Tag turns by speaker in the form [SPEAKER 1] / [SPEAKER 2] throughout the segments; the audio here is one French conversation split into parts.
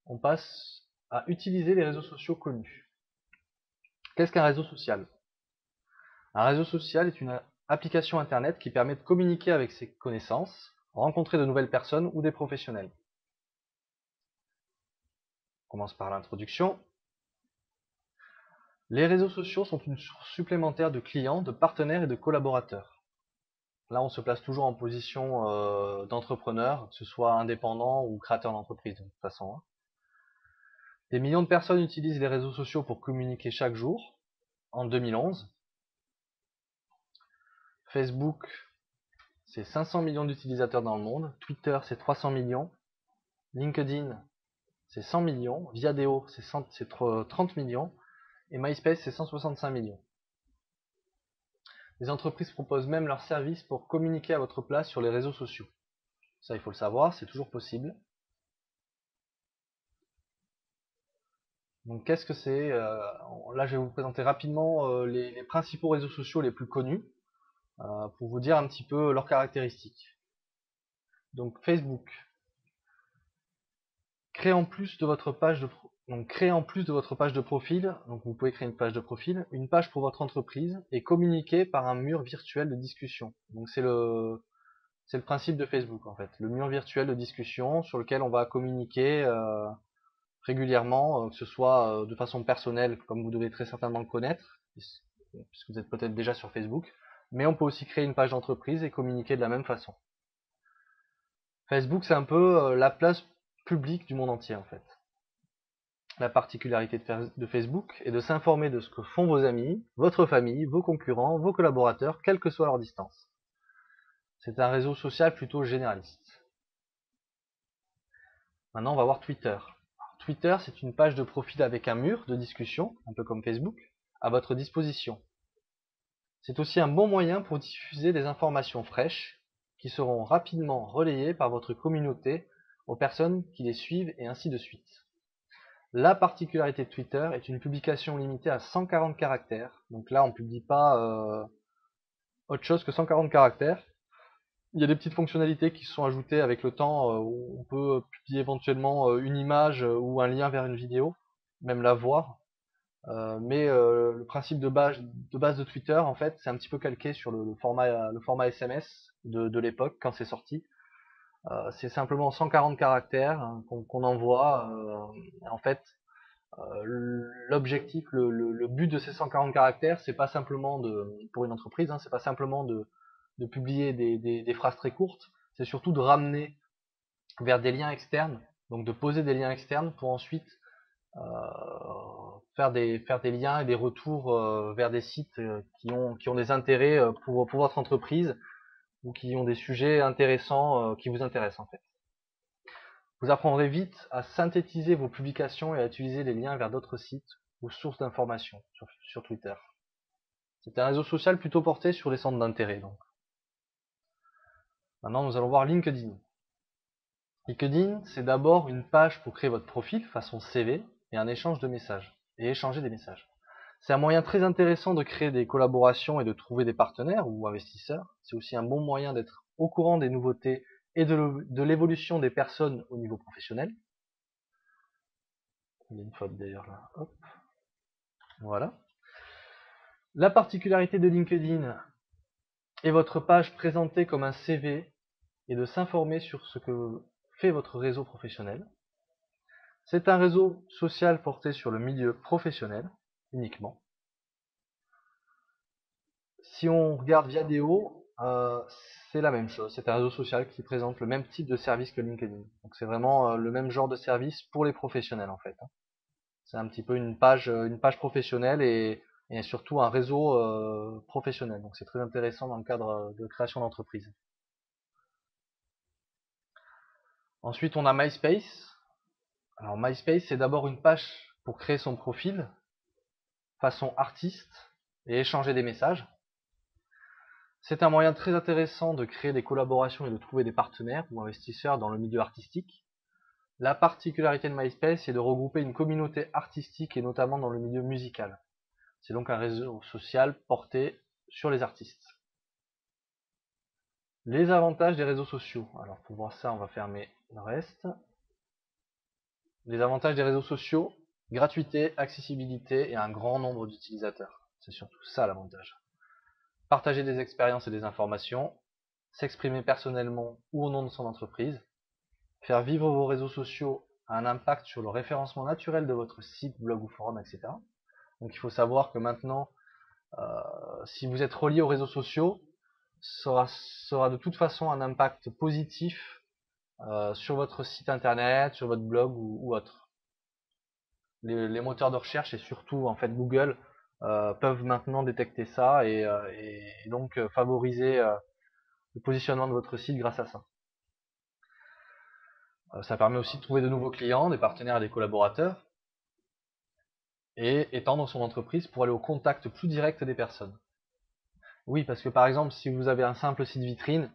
[SPEAKER 1] on passe à utiliser les réseaux sociaux connus. Qu'est-ce qu'un réseau social? Un réseau social est une application internet qui permet de communiquer avec ses connaissances, rencontrer de nouvelles personnes ou des professionnels. On commence par l'introduction. Les réseaux sociaux sont une source supplémentaire de clients, de partenaires et de collaborateurs. Là, on se place toujours en position d'entrepreneur, que ce soit indépendant ou créateur d'entreprise, de toute façon. Des millions de personnes utilisent les réseaux sociaux pour communiquer chaque jour. En 2011, Facebook, c'est 500 millions d'utilisateurs dans le monde. Twitter, c'est 300 millions. LinkedIn, c'est 100 millions. Viadeo, c'est 30 millions. Et MySpace, c'est 165 millions. Les entreprises proposent même leurs services pour communiquer à votre place sur les réseaux sociaux. Ça, il faut le savoir, c'est toujours possible. Donc, qu'est-ce que c'est? Là, je vais vous présenter rapidement les principaux réseaux sociaux les plus connus pour vous dire un petit peu leurs caractéristiques. Donc, Facebook. Créez en plus de votre page de profil, donc vous pouvez créer une page de profil, une page pour votre entreprise et communiquer par un mur virtuel de discussion. Donc c'est le principe de Facebook en fait, le mur virtuel de discussion sur lequel on va communiquer régulièrement, que ce soit de façon personnelle, comme vous devez très certainement le connaître, puisque vous êtes peut-être déjà sur Facebook, mais on peut aussi créer une page d'entreprise et communiquer de la même façon. Facebook, c'est un peu la place publique du monde entier en fait. La particularité de Facebook est de s'informer de ce que font vos amis, votre famille, vos concurrents, vos collaborateurs, quelle que soit leur distance. C'est un réseau social plutôt généraliste. Maintenant, on va voir Twitter. Twitter, c'est une page de profil avec un mur de discussion, un peu comme Facebook, à votre disposition. C'est aussi un bon moyen pour diffuser des informations fraîches qui seront rapidement relayées par votre communauté aux personnes qui les suivent et ainsi de suite. La particularité de Twitter est une publication limitée à 140 caractères. Donc là, on ne publie pas autre chose que 140 caractères. Il y a des petites fonctionnalités qui se sont ajoutées avec le temps, où on peut publier éventuellement une image ou un lien vers une vidéo, même la voir. Mais le principe de base de Twitter, en fait, c'est un petit peu calqué sur le format SMS de l'époque, quand c'est sorti. C'est simplement 140 caractères hein, qu'on envoie. En fait, l'objectif, le but de ces 140 caractères, c'est pas simplement pour une entreprise, hein, c'est pas simplement de publier des phrases très courtes, c'est surtout de ramener vers des liens externes, donc de poser des liens externes pour ensuite faire des liens et des retours vers des sites qui ont des intérêts pour votre entreprise ou qui ont des sujets intéressants qui vous intéressent en fait. Vous apprendrez vite à synthétiser vos publications et à utiliser les liens vers d'autres sites ou sources d'informations sur Twitter. C'est un réseau social plutôt porté sur les centres d'intérêt. Donc. Maintenant, nous allons voir LinkedIn. LinkedIn, c'est d'abord une page pour créer votre profil façon CV et un échange de messages et échanger des messages. C'est un moyen très intéressant de créer des collaborations et de trouver des partenaires ou investisseurs. C'est aussi un bon moyen d'être au courant des nouveautés et de l'évolution des personnes au niveau professionnel. Il y a une faute d'ailleurs là. Hop. Voilà. La particularité de LinkedIn est votre page présentée comme un CV et de s'informer sur ce que fait votre réseau professionnel. C'est un réseau social porté sur le milieu professionnel uniquement. Si on regarde Viadeo, c'est la même chose. C'est un réseau social qui présente le même type de service que LinkedIn. Donc c'est vraiment le même genre de service pour les professionnels en fait. C'est un petit peu une page professionnelle et surtout un réseau professionnel. Donc c'est très intéressant dans le cadre de création d'entreprise. Ensuite, on a MySpace. Alors MySpace, c'est d'abord une page pour créer son profil façon artiste et échanger des messages. C'est un moyen très intéressant de créer des collaborations et de trouver des partenaires ou investisseurs dans le milieu artistique. La particularité de MySpace est de regrouper une communauté artistique et notamment dans le milieu musical. C'est donc un réseau social porté sur les artistes. Les avantages des réseaux sociaux. Alors pour voir ça, on va fermer le reste. Les avantages des réseaux sociaux, gratuité, accessibilité et un grand nombre d'utilisateurs. C'est surtout ça l'avantage. Partager des expériences et des informations, s'exprimer personnellement ou au nom de son entreprise, faire vivre vos réseaux sociaux a un impact sur le référencement naturel de votre site, blog ou forum, etc. Donc il faut savoir que maintenant, si vous êtes relié aux réseaux sociaux, ça aura de toute façon un impact positif sur votre site internet, sur votre blog ou autre. Les moteurs de recherche et surtout en fait Google peuvent maintenant détecter ça et donc favoriser le positionnement de votre site grâce à ça. Ça permet aussi de trouver de nouveaux clients, des partenaires et des collaborateurs et étendre son entreprise pour aller au contact plus direct des personnes. Oui, parce que par exemple, si vous avez un simple site vitrine,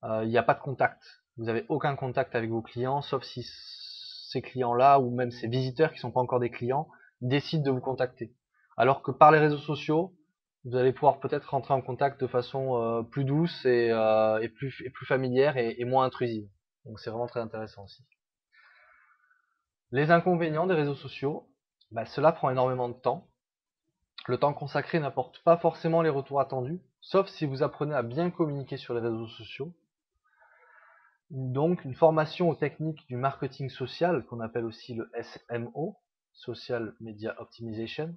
[SPEAKER 1] il n'y a pas de contact. Vous n'avez aucun contact avec vos clients, sauf si ces clients-là, ou même ces visiteurs qui ne sont pas encore des clients, décident de vous contacter. Alors que par les réseaux sociaux, vous allez pouvoir peut-être rentrer en contact de façon plus douce et plus familière et moins intrusive. Donc c'est vraiment très intéressant aussi. Les inconvénients des réseaux sociaux, cela prend énormément de temps. Le temps consacré n'apporte pas forcément les retours attendus, sauf si vous apprenez à bien communiquer sur les réseaux sociaux. Donc une formation aux techniques du marketing social, qu'on appelle aussi le SMO, Social Media Optimization,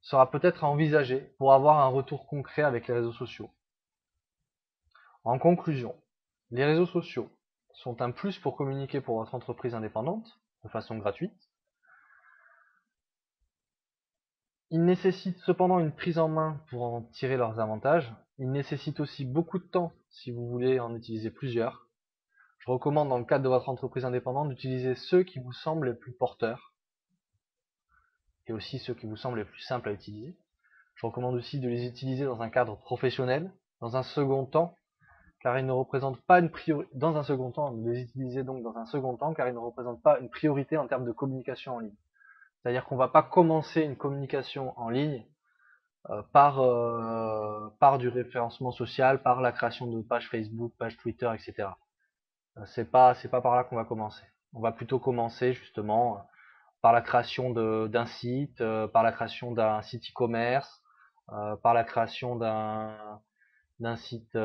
[SPEAKER 1] sera peut-être à envisager pour avoir un retour concret avec les réseaux sociaux. En conclusion, les réseaux sociaux sont un plus pour communiquer pour votre entreprise indépendante, de façon gratuite. Ils nécessitent cependant une prise en main pour en tirer leurs avantages. Ils nécessitent aussi beaucoup de temps si vous voulez en utiliser plusieurs. Je recommande dans le cadre de votre entreprise indépendante d'utiliser ceux qui vous semblent les plus porteurs et aussi ceux qui vous semblent les plus simples à utiliser. Je recommande aussi de les utiliser dans un cadre professionnel, dans un second temps, car ils ne représentent pas une priorité. Dans un second temps, de les utiliser donc dans un second temps, car ils ne représentent pas une priorité en termes de communication en ligne. C'est-à-dire qu'on ne va pas commencer une communication en ligne par du référencement social, par la création de pages Facebook, pages Twitter, etc. C'est pas par là qu'on va commencer. On va plutôt commencer justement par la création d'un site, par la création d'un site e-commerce, par la création d'un site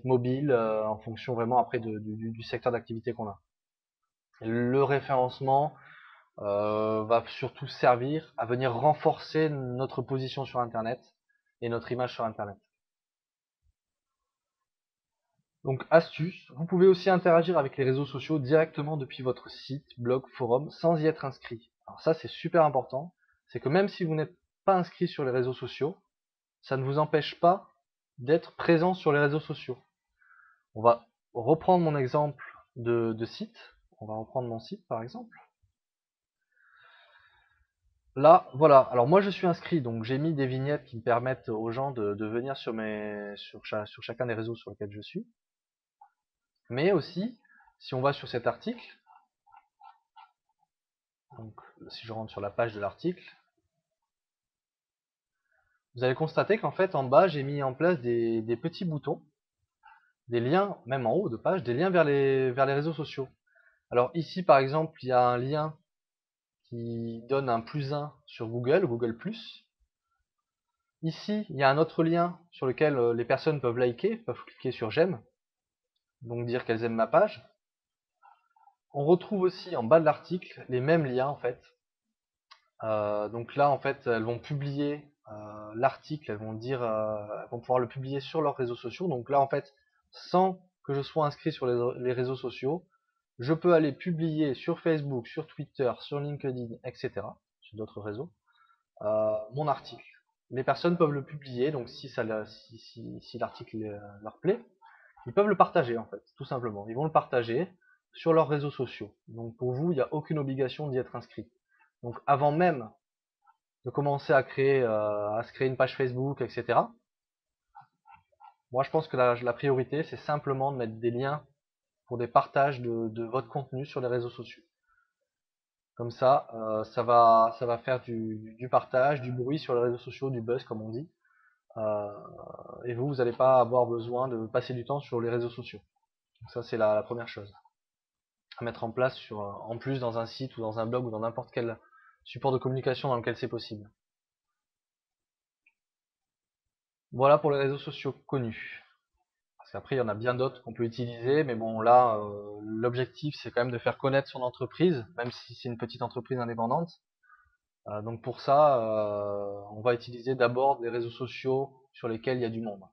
[SPEAKER 1] mobile en fonction vraiment après du secteur d'activité qu'on a. Le référencement va surtout servir à venir renforcer notre position sur Internet et notre image sur Internet. Donc astuce, vous pouvez aussi interagir avec les réseaux sociaux directement depuis votre site, blog, forum, sans y être inscrit. Alors ça c'est super important, c'est que même si vous n'êtes pas inscrit sur les réseaux sociaux, ça ne vous empêche pas d'être présent sur les réseaux sociaux. On va reprendre mon exemple de site, on va reprendre mon site par exemple. Là, voilà. Alors moi je suis inscrit, donc j'ai mis des vignettes qui me permettent aux gens de venir sur chacun des réseaux sur lesquels je suis. Mais aussi, si on va sur cet article, donc si je rentre sur la page de l'article, vous allez constater qu'en fait en bas j'ai mis en place des petits boutons, des liens, même en haut de page, des liens vers les réseaux sociaux. Alors ici par exemple il y a un lien qui donne un +1 sur Google+. Ici il y a un autre lien sur lequel les personnes peuvent liker, peuvent cliquer sur j'aime, donc dire qu'elles aiment ma page. On retrouve aussi en bas de l'article les mêmes liens en fait. Donc là en fait elles vont publier l'article, elles vont pouvoir le publier sur leurs réseaux sociaux. Donc là en fait, sans que je sois inscrit sur les réseaux sociaux, je peux aller publier sur Facebook, sur Twitter, sur LinkedIn, etc., sur d'autres réseaux, mon article. Les personnes peuvent le publier, donc si l'article leur plaît, ils peuvent le partager en fait, tout simplement. Ils vont le partager sur leurs réseaux sociaux. Donc pour vous, il n'y a aucune obligation d'y être inscrit. Donc avant même de commencer à se créer une page Facebook, etc., moi je pense que la priorité, c'est simplement de mettre des liens pour des partages de votre contenu sur les réseaux sociaux. Comme ça, ça va faire du partage, du bruit sur les réseaux sociaux, du buzz comme on dit. Et vous n'allez pas avoir besoin de passer du temps sur les réseaux sociaux. Donc ça c'est la première chose. à mettre en place en plus dans un site ou dans un blog ou dans n'importe quel support de communication dans lequel c'est possible. Voilà pour les réseaux sociaux connus. Parce qu'après, il y en a bien d'autres qu'on peut utiliser, mais bon, là, l'objectif, c'est quand même de faire connaître son entreprise, même si c'est une petite entreprise indépendante. Donc pour ça, on va utiliser d'abord des réseaux sociaux sur lesquels il y a du monde.